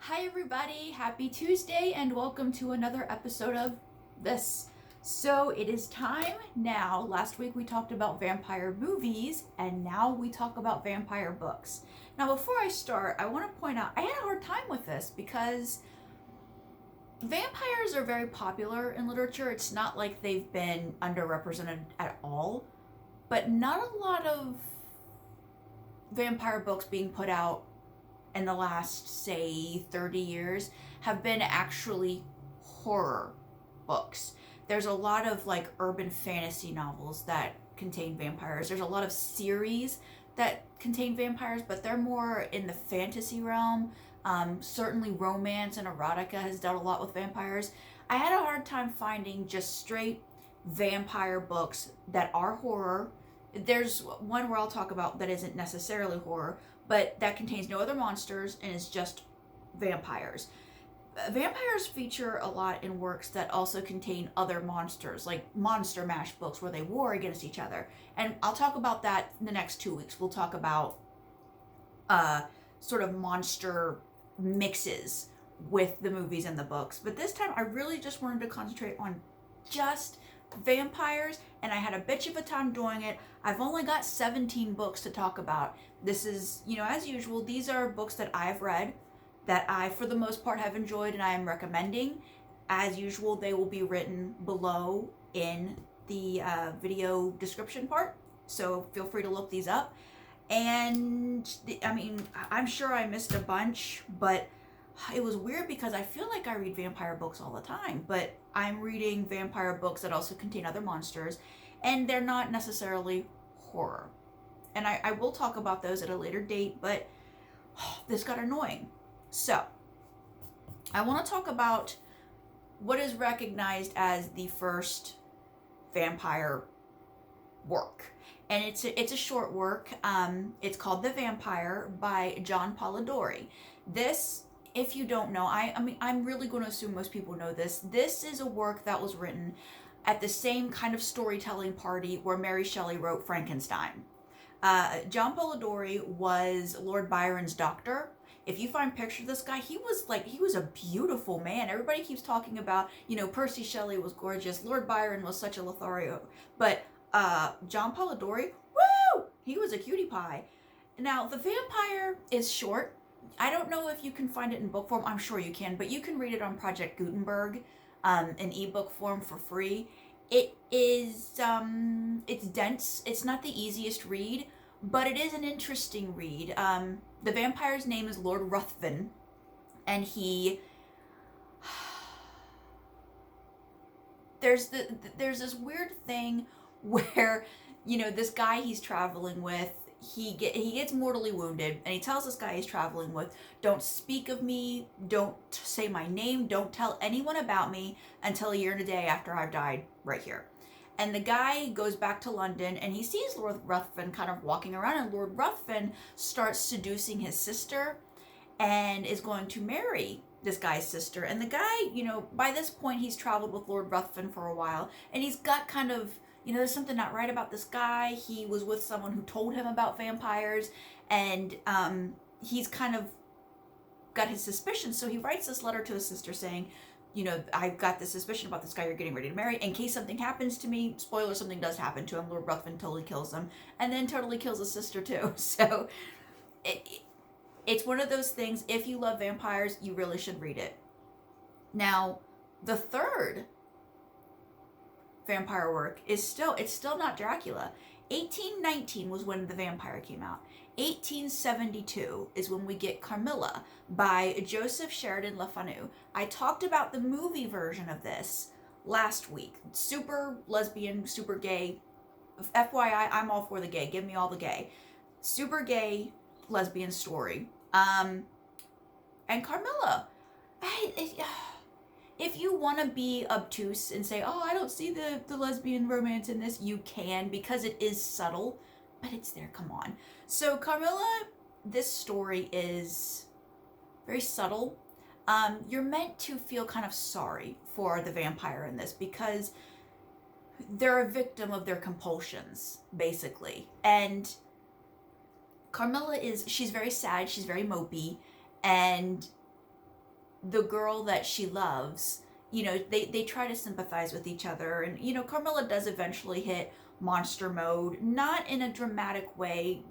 Hi everybody, happy Tuesday and welcome to another episode of this. So it is time now. Last week we talked about vampire movies and now we talk about vampire books. Now before I start, I want to point out I had a hard time with this because vampires are very popular in literature. It's not like they've been underrepresented at all, but not a lot of vampire books being put out in the last, say, 30 years have been actually horror books. There's a lot of like urban fantasy novels that contain vampires. There's a lot of series that contain vampires, but they're more in the fantasy realm. Certainly romance and erotica has done a lot with vampires. I had a hard time finding just straight vampire books that are horror. There's one where I'll talk about that isn't necessarily horror, but that contains no other monsters and is just vampires. Vampires feature a lot in works that also contain other monsters, like Monster Mash books where they war against each other. And I'll talk about that in the next 2 weeks. We'll talk about sort of monster mixes with the movies and the books. But this time I really just wanted to concentrate on just vampires, and I had a bitch of a time doing it. I've only got 17 books to talk about. This is, as usual, these are books that I've read, that I, for the most part, have enjoyed and I am recommending. As usual, they will be written below in the video description part, so feel free to look these up. And, I'm sure I missed a bunch, but it was weird because I feel like I read vampire books all the time, but I'm reading vampire books that also contain other monsters, and they're not necessarily horror. And I will talk about those at a later date, but this got annoying. So, I want to talk about what is recognized as the first vampire work. And it's a short work. It's called The Vampyre by John Polidori. This, if you don't know, I'm really going to assume most people know this. This is a work that was written at the same kind of storytelling party where Mary Shelley wrote Frankenstein. John Polidori was Lord Byron's doctor. If you find pictures of this guy, he was a beautiful man. Everybody keeps talking about, Percy Shelley was gorgeous. Lord Byron was such a Lothario. But John Polidori, woo! He was a cutie pie. Now, The Vampyre is short. I don't know if you can find it in book form. I'm sure you can, but you can read it on Project Gutenberg, in ebook form for free. It is, it's dense. It's not the easiest read, but it is an interesting read. The vampire's name is Lord Ruthven, and there's this weird thing where, this guy he's traveling with, he gets mortally wounded, and he tells this guy he's traveling with, don't speak of me, don't say my name, don't tell anyone about me until a year and a day after I've died right here. And the guy goes back to London, and he sees Lord Ruthven kind of walking around, and Lord Ruthven starts seducing his sister and is going to marry this guy's sister. And the guy, by this point, he's traveled with Lord Ruthven for a while, and he's got kind of, there's something not right about this guy. He was with someone who told him about vampires, and he's kind of got his suspicions. So he writes this letter to his sister saying, I've got this suspicion about this guy you're getting ready to marry. In case something happens to me, spoiler, something does happen to him. Lord Ruthven totally kills him, and then totally kills his sister too. So it's one of those things, if you love vampires, you really should read it. Now, the third vampire work is still not Dracula. 1819 was when The Vampire came out. 1872 is when we get Carmilla by Joseph Sheridan Le Fanu. I talked about the movie version of this last week. Super lesbian, super gay. FYI, I'm all for the gay. Give me all the gay. Super gay lesbian story. And Carmilla. If you want to be obtuse and say, oh, I don't see the lesbian romance in this, you can, because it is subtle, but it's there, come on. So Carmilla, this story is very subtle. You're meant to feel kind of sorry for the vampire in this because they're a victim of their compulsions, basically. And Carmilla she's very sad, she's very mopey, and the girl that she loves, they try to sympathize with each other. And, Carmilla does eventually hit monster mode, not in a dramatic way.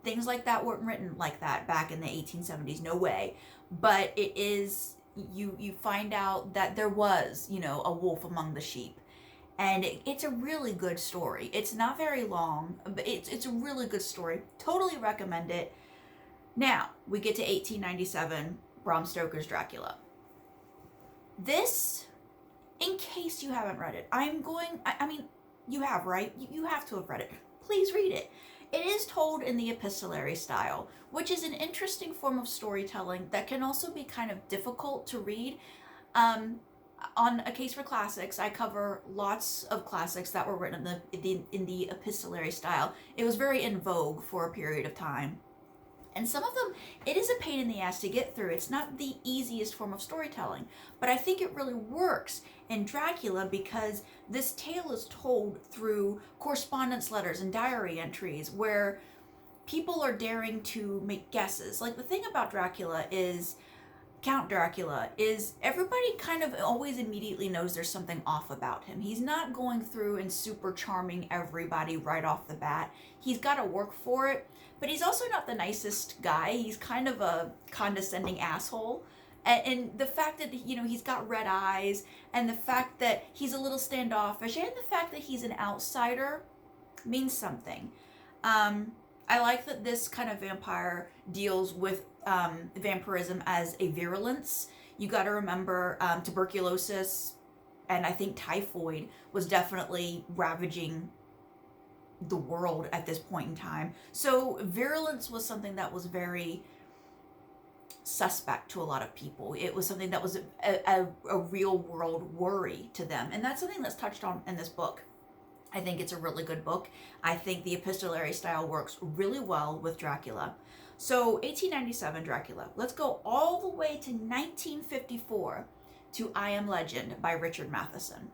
Things like that weren't written like that back in the 1870s, no way. But it is, you find out that there was, a wolf among the sheep. And it's a really good story. It's not very long, but it's a really good story. Totally recommend it. Now, we get to 1897, Bram Stoker's Dracula. This, in case you haven't read it, I mean, you have, right? You have to have read it. Please read it. It is told in the epistolary style, which is an interesting form of storytelling that can also be kind of difficult to read. On A Case for Classics, I cover lots of classics that were written in the epistolary style. It was very in vogue for a period of time. And some of them, it is a pain in the ass to get through. It's not the easiest form of storytelling, but I think it really works in Dracula because this tale is told through correspondence letters and diary entries where people are daring to make guesses. Like, the thing about Dracula is, Count Dracula, is everybody kind of always immediately knows there's something off about him. He's not going through and super charming everybody right off the bat. He's got to work for it, but he's also not the nicest guy. He's kind of a condescending asshole. And the fact that, he's got red eyes, and the fact that he's a little standoffish, and the fact that he's an outsider means something. I like that this kind of vampire deals with vampirism as a virulence. You got to remember tuberculosis and I think typhoid was definitely ravaging the world at this point in time. So virulence was something that was very suspect to a lot of people. It was something that was a real world worry to them. And that's something that's touched on in this book. I think it's a really good book. I think the epistolary style works really well with Dracula. So 1897 Dracula. Let's go all the way to 1954 to I Am Legend by Richard Matheson.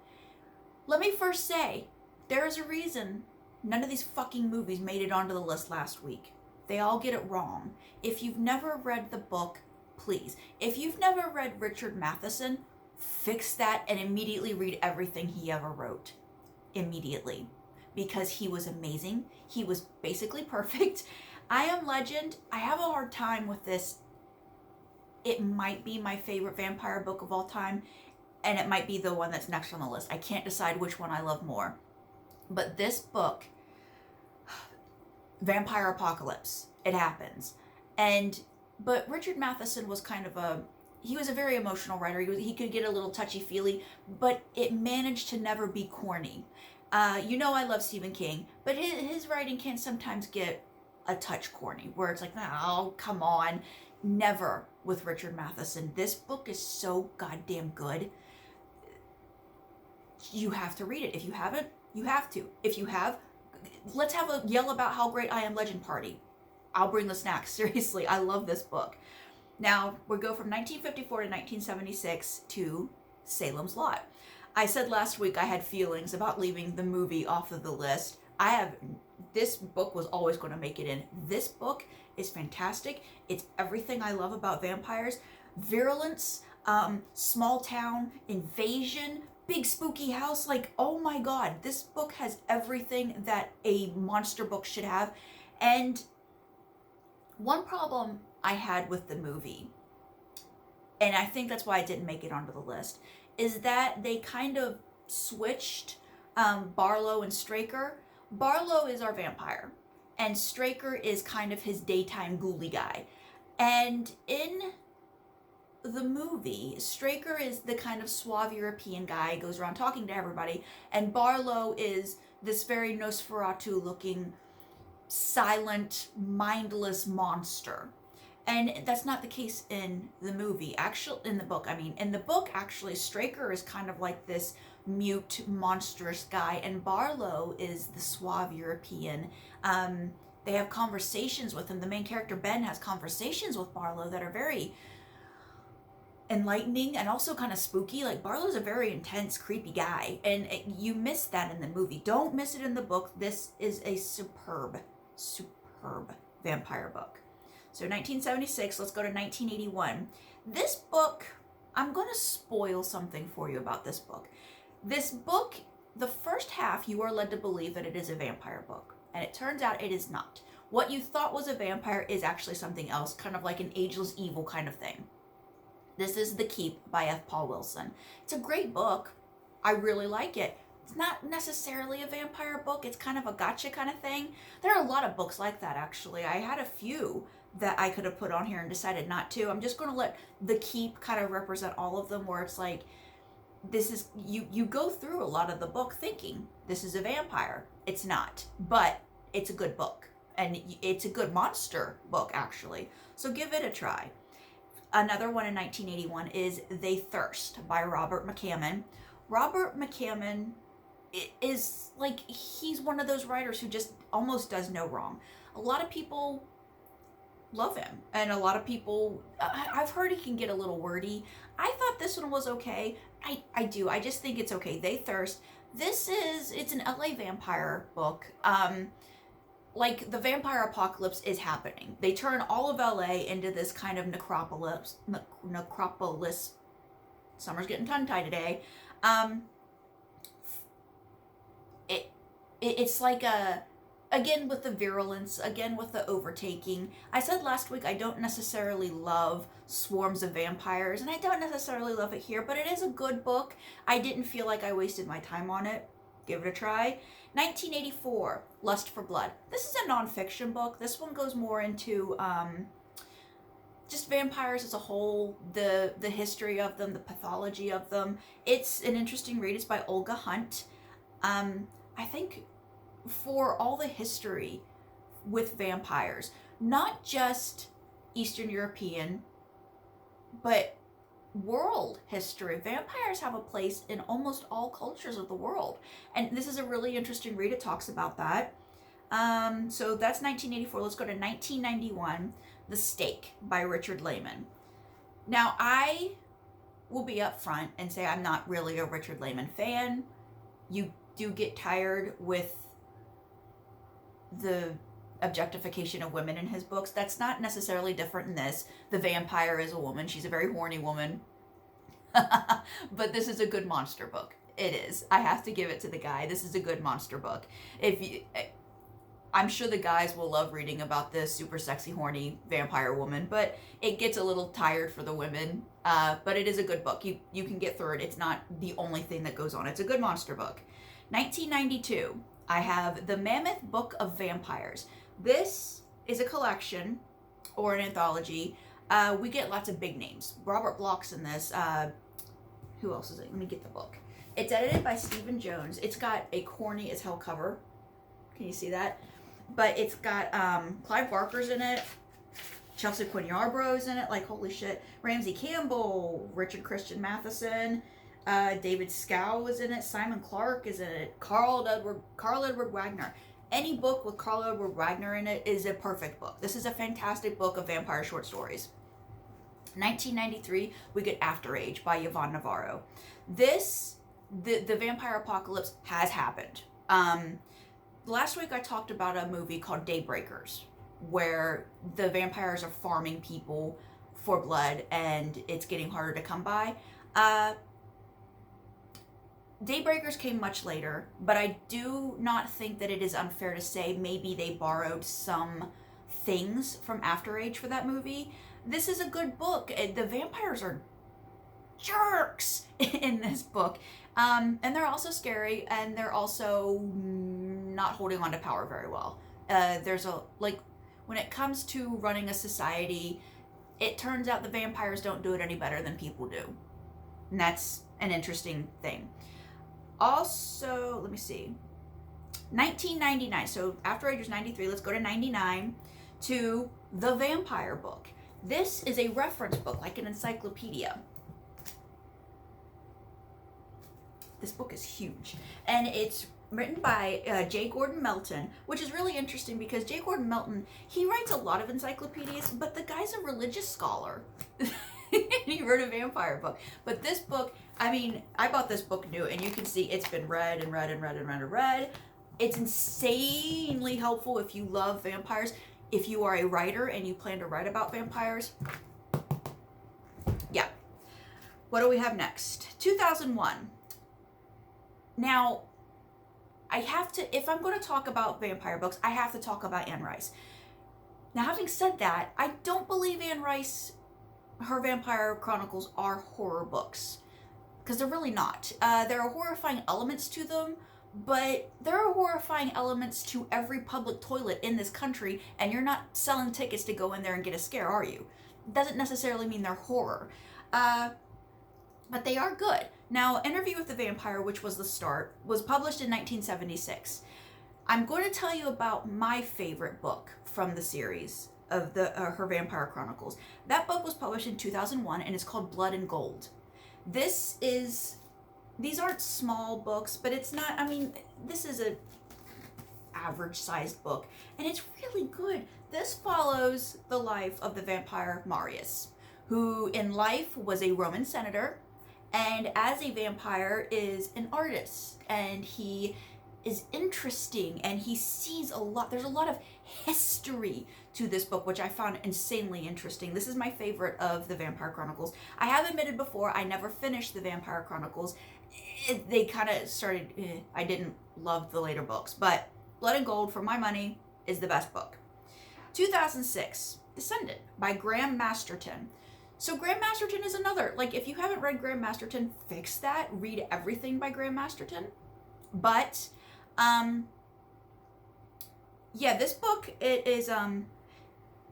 Let me first say, there is a reason none of these fucking movies made it onto the list last week. They all get it wrong. If you've never read the book, please. If you've never read Richard Matheson, fix that and immediately read everything he ever wrote. Immediately. Because he was amazing. He was basically perfect. I Am Legend, I have a hard time with this. It might be my favorite vampire book of all time, and it might be the one that's next on the list. I can't decide which one I love more. But this book, vampire apocalypse, it happens. But Richard Matheson was kind of he was a very emotional writer. He could get a little touchy-feely, but it managed to never be corny. I love Stephen King, but his writing can sometimes get a touch corny, where it's like, oh, come on. Never with Richard Matheson. This book is so goddamn good. You have to read it. If you haven't, you have to. If you have, let's have a yell about how great I Am Legend party. I'll bring the snacks. Seriously, I love this book. Now, we go from 1954 to 1976 to Salem's Lot. I said last week I had feelings about leaving the movie off of the list. This book was always going to make it in. This book is fantastic. It's everything I love about vampires. Virulence, small town, invasion, big spooky house. Like, oh my God, this book has everything that a monster book should have. And one problem I had with the movie, and I think that's why I didn't make it onto the list, is that they kind of switched Barlow and Straker. Barlow is our vampire, and Straker is kind of his daytime ghouly guy. And in the movie, Straker is the kind of suave European guy, goes around talking to everybody, and Barlow is this very Nosferatu-looking, silent, mindless monster. And that's not the case in the movie. In the book, actually, Straker is kind of like this mute, monstrous guy, and Barlow is the suave European. They have conversations with him. The main character, Ben, has conversations with Barlow that are very enlightening and also kind of spooky. Like, Barlow's a very intense, creepy guy, and you miss that in the movie. Don't miss it in the book. This is a superb vampire book. So 1976, let's go to 1981. This book, I'm going to spoil something for you about this book. This book, the first half, you are led to believe that it is a vampire book. And it turns out it is not. What you thought was a vampire is actually something else, kind of like an ageless evil kind of thing. This is The Keep by F. Paul Wilson. It's a great book. I really like it. It's not necessarily a vampire book. It's kind of a gotcha kind of thing. There are a lot of books like that, actually. I had a few that I could have put on here and decided not to. I'm just going to let The Keep kind of represent all of them, where it's like, this is, you go through a lot of the book thinking, this is a vampire. It's not, but it's a good book. And it's a good monster book, actually. So give it a try. Another one in 1981 is They Thirst by Robert McCammon. Robert McCammon is like, he's one of those writers who just almost does no wrong. A lot of people love him, and a lot of people, I've heard he can get a little wordy. I thought this one was okay. I do. I just think it's okay. They Thirst. It's an LA vampire book. Like, the vampire apocalypse is happening. They turn all of LA into this kind of necropolis. Summer's getting tongue-tied today. It's like again with the virulence, again with the overtaking. I said last week I don't necessarily love swarms of vampires, and I don't necessarily love it here, but it is a good book. I didn't feel like I wasted my time on it. Give it a try. 1984, Lust for Blood. This is a nonfiction book. This one goes more into just vampires as a whole, the history of them, the pathology of them. It's an interesting read. It's by Olga Hunt. I think for all the history with vampires, not just Eastern European, but world history, vampires have a place in almost all cultures of the world. And this is a really interesting read. It talks about that. So that's 1984. Let's go to 1991, The Stake by Richard Laymon. Now, I will be upfront and say I'm not really a Richard Laymon fan. You do get tired with the objectification of women in his books. That's not necessarily different in this. The vampire is a woman. She's a very horny woman. But this is a good monster book. It is. I have to give it to the guy. This is a good monster book. I'm sure the guys will love reading about this super sexy, horny vampire woman, but it gets a little tired for the women. But it is a good book. You can get through it. It's not the only thing that goes on. It's a good monster book. 1992, I have The Mammoth Book of Vampires. This is a collection or an anthology. We get lots of big names. Robert Bloch's in this. Who else is it? Let me get the book. It's edited by Stephen Jones. It's got a corny as hell cover. Can you see that? But it's got Clive Barker's in it. Chelsea Quinn Yarbrough's in it. Like, holy shit. Ramsey Campbell, Richard Christian Matheson, David Scow is in it. Simon Clark is in it. Carl Edward Wagner. Any book with Carl Edward Wagner in it is a perfect book. This is a fantastic book of vampire short stories. 1993, we get Afterage by Yvonne Navarro. The vampire apocalypse has happened. Last week I talked about a movie called Daybreakers, where the vampires are farming people for blood and it's getting harder to come by. Daybreakers came much later, but I do not think that it is unfair to say maybe they borrowed some things from Afterage for that movie. This is a good book. The vampires are jerks in this book. And they're also scary, and they're also not holding on to power very well. When it comes to running a society, it turns out the vampires don't do it any better than people do. And that's an interesting thing. Also, let me see. 1999. So Afterage is 93. Let's go to 99 to The Vampire Book. This is a reference book, like an encyclopedia. This book is huge. And it's written by J. Gordon Melton, which is really interesting because J. Gordon Melton, he writes a lot of encyclopedias, but the guy's a religious scholar. He wrote a vampire book. But this book, I mean, I bought this book new, and you can see it's been read and read and read and read and read. It's insanely helpful if you love vampires. if you are a writer and you plan to write about vampires, yeah. What do we have next? 2001. Now, I have to, if I'm going to talk about vampire books, I have to talk about Anne Rice. Now, having said that, I don't believe Anne Rice, her Vampire Chronicles are horror books, because they're really not. There are horrifying elements to them, but there are horrifying elements to every public toilet in this country, and you're not selling tickets to go in there and get a scare, are you? Doesn't necessarily mean they're horror. But they are good. Now, Interview with the Vampire, which was the start, was published in 1976. I'm going to tell you about my favorite book from the series of the her Vampire Chronicles. That book was published in 2001, and it's called Blood and Gold. These aren't small books, but it's not, I mean, this is a average-sized book, and it's really good. This follows the life of the vampire Marius, who in life was a Roman senator, and as a vampire is an artist, and he is interesting, and he sees a lot. There's a lot of history to this book, which I found insanely interesting. This is my favorite of the Vampire Chronicles. I have admitted before, I never finished the Vampire Chronicles. They kind of started, I didn't love the later books, but Blood and Gold, for my money, is the best book. 2006, Descendant by Graham Masterton. So Graham Masterton is another, like, if you haven't read Graham Masterton, fix that. Read everything by Graham Masterton. But, yeah, this book, it is,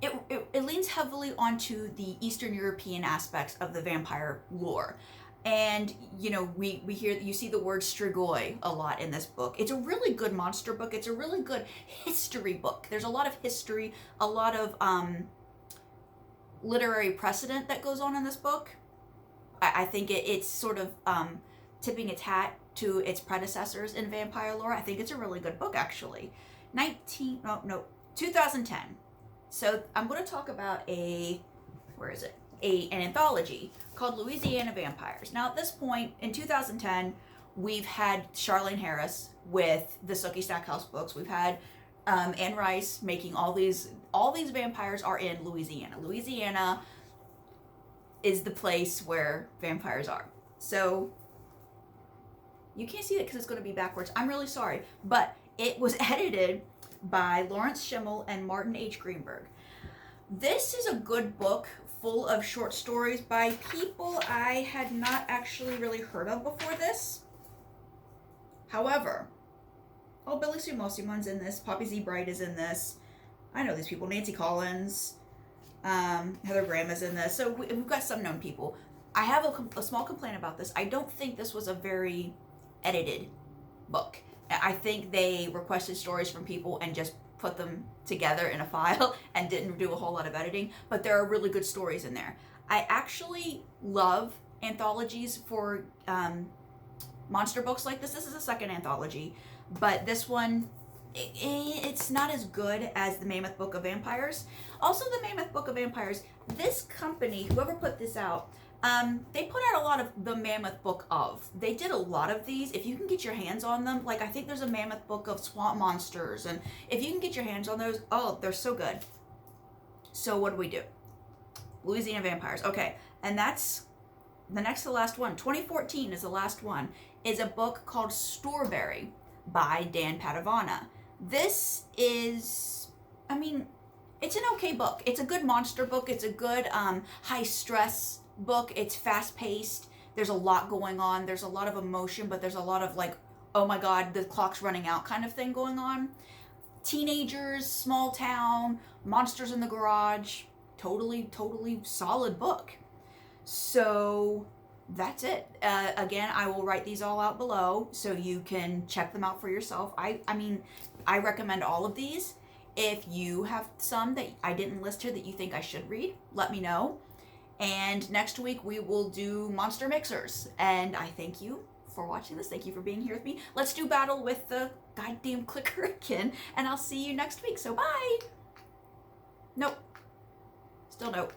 it leans heavily onto the Eastern European aspects of the vampire lore. And, you know, we hear, you see the word strigoi a lot in this book. It's a really good monster book. It's a really good history book. There's a lot of history, a lot of, literary precedent that goes on in this book. I think it's sort of tipping its hat to its predecessors in vampire lore. I think it's a really good book, actually. 2010. So I'm going to talk about an anthology called Louisiana Vampires. Now, at this point, in 2010, we've had Charlene Harris with the Sookie Stackhouse books. We've had Anne Rice making all these vampires are in Louisiana. Louisiana is the place where vampires are. So you can't see it because it's going to be backwards. I'm really sorry, but it was edited by Lawrence Schimel and Martin H. Greenberg. This is a good book full of short stories by people I had not actually really heard of before this. However, Billy Sue Mosimon's in this. Poppy Z. Bright is in this. I know these people. Nancy Collins. Heather Graham is in this. So we've got some known people. I have a small complaint about this. I don't think this was a very edited book. I think they requested stories from people and just put them together in a file and didn't do a whole lot of editing. But there are really good stories in there. I actually love anthologies for monster books like this. This is a second anthology. But this one, it's not as good as the Mammoth Book of Vampires. Also, the Mammoth Book of Vampires, this company, whoever put this out, they put out a lot of the Mammoth Book of. They did a lot of these. If you can get your hands on them, like I think there's a Mammoth Book of Swamp Monsters. And if you can get your hands on those, oh, they're so good. So what do? Louisiana Vampires. Okay, and that's the next to the last one. 2014 is the last one. Is a book called Storberry by Dan Padavona. This is, I mean, it's an okay book. It's a good monster book. It's a good high stress book. It's fast paced. There's a lot going on. There's a lot of emotion, but there's a lot of like, oh my God, the clock's running out kind of thing going on. Teenagers, small town, monsters in the garage. Totally solid book. So that's it. Again, I will write these all out below so you can check them out for yourself. I mean, I recommend all of these. If you have some that I didn't list here that you think I should read, let me know. And next week we will do Monster Mixers. And I thank you for watching this. Thank you for being here with me. Let's do battle with the goddamn clicker again. And I'll see you next week. So bye. Nope. Still nope.